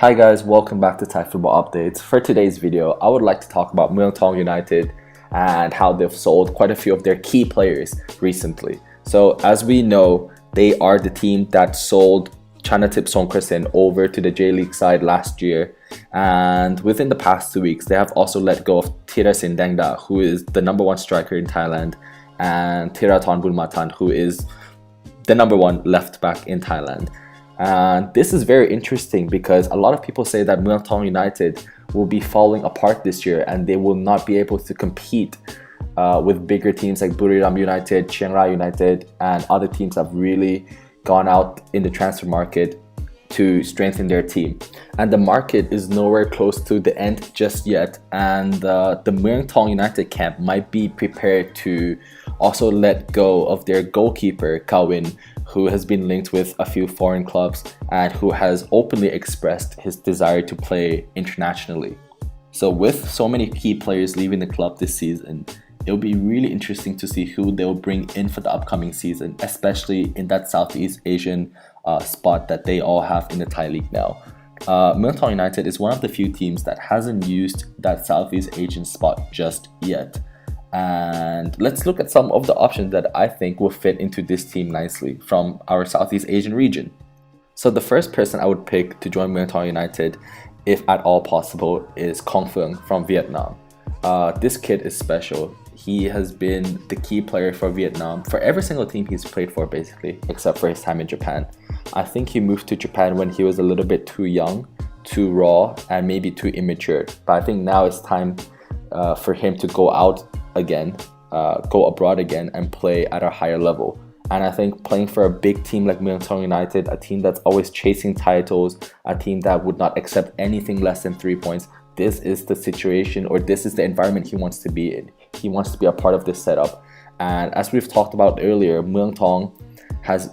Hi guys, welcome back to Thai Football Updates. For today's video, I would like to talk about Muang Thong United and how they've sold quite a few of their key players recently. So as we know, they are the team that sold Chanathip Songkrasin over to the J-League side last year, and within the past 2 weeks they have also let go of Teerasil Dangda, who is the #1 striker in Thailand, and Theerathon Boonmathan, who is the #1 left back in Thailand. And this is very interesting because a lot of people say that Muang Thong United will be falling apart this year and they will not be able to compete with bigger teams like Buriram United, Chiang Rai United, and other teams have really gone out in the transfer market to strengthen their team. And the market is nowhere close to the end just yet, and the Muang Thong United camp might be prepared to also let go of their goalkeeper Kawin, who has been linked with a few foreign clubs and who has openly expressed his desire to play internationally. So with so many key players leaving the club this season, it'll be really interesting to see who they'll bring in for the upcoming season, especially in that Southeast Asian spot that they all have in the Thai League now. Muang Thong United is one of the few teams that hasn't used that Southeast Asian spot just yet. And let's look at some of the options that I think will fit into this team nicely from our Southeast Asian region. So the first person I would pick to join Muang Thong United, if at all possible, is Kong Phuong from Vietnam. This kid is special. He has been the key player for Vietnam for every single team he's played for, basically, except for his time in Japan. I think he moved to Japan when he was a little bit too young, too raw, and maybe too immature. But I think now it's time for him to go out again, go abroad again and play at a higher level. And I think playing for a big team like Muang Thong United, a team that's always chasing titles, a team that would not accept anything less than 3 points, this is the situation, or this is the environment he wants to be in. He wants to be a part of this setup. And as we've talked about earlier, Muang Thong has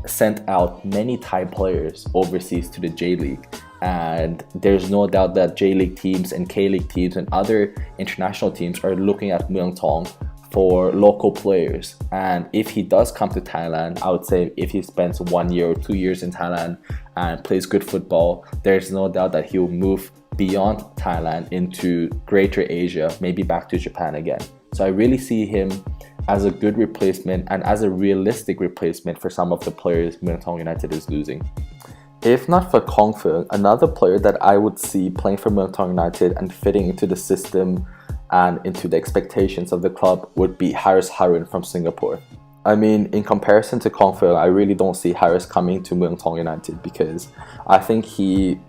sent out many Thai players overseas to the J-League. And there's no doubt that J-League teams and K-League teams and other international teams are looking at Muang Thong for local players. And if he does come to Thailand, I would say if he spends 1 year or 2 years in Thailand and plays good football, there's no doubt that he'll move beyond Thailand into Greater Asia, maybe back to Japan again. So I really see him as a good replacement and as a realistic replacement for some of the players Muang Thong United is losing. If not for Kong Phuong, another player that I would see playing for Muang Thong United and fitting into the system and into the expectations of the club would be Haris Harun from Singapore. I mean, in comparison to Kong Phuong, I really don't see Haris coming to Muang Thong United because I think he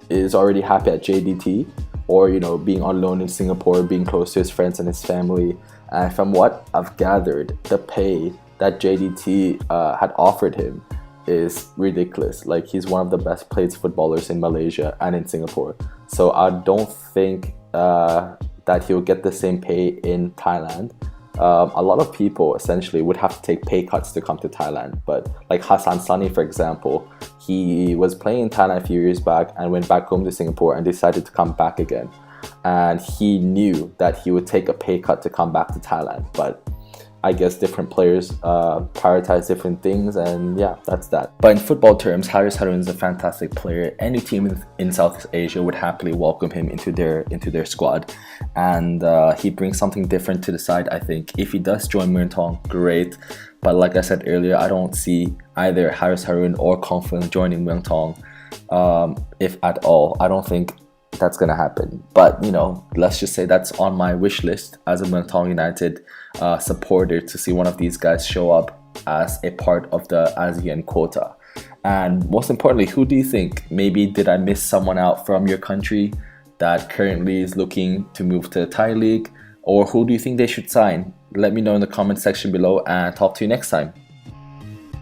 is already happy at JDT, or being on loan in Singapore, being close to his friends and his family. And from what I've gathered, the pay that JDT had offered him is ridiculous. Like, he's one of the best paid footballers in Malaysia and in Singapore. So I don't think that he'll get the same pay in Thailand. A lot of people essentially would have to take pay cuts to come to Thailand, but like Hassan Sunny, for example, he was playing in Thailand a few years back and went back home to Singapore and decided to come back again. And he knew that he would take a pay cut to come back to Thailand, but I guess different players prioritize different things, and yeah, that's that. But in football terms, Haris Harun is a fantastic player. Any team in Southeast Asia would happily welcome him into their squad, and he brings something different to the side. I think if he does join Muang Thong, great. But like I said earlier, I don't see either Haris Harun or Kong Phuong joining Muang Thong, if at all. I don't think that's gonna happen. But let's just say that's on my wish list as a Muang Thong United supporter, to see one of these guys show up as a part of the ASEAN quota. And most importantly, who do you think? Maybe did I miss someone out from your country that currently is looking to move to the Thai League? Or who do you think they should sign? Let me know in the comment section below, and talk to you next time.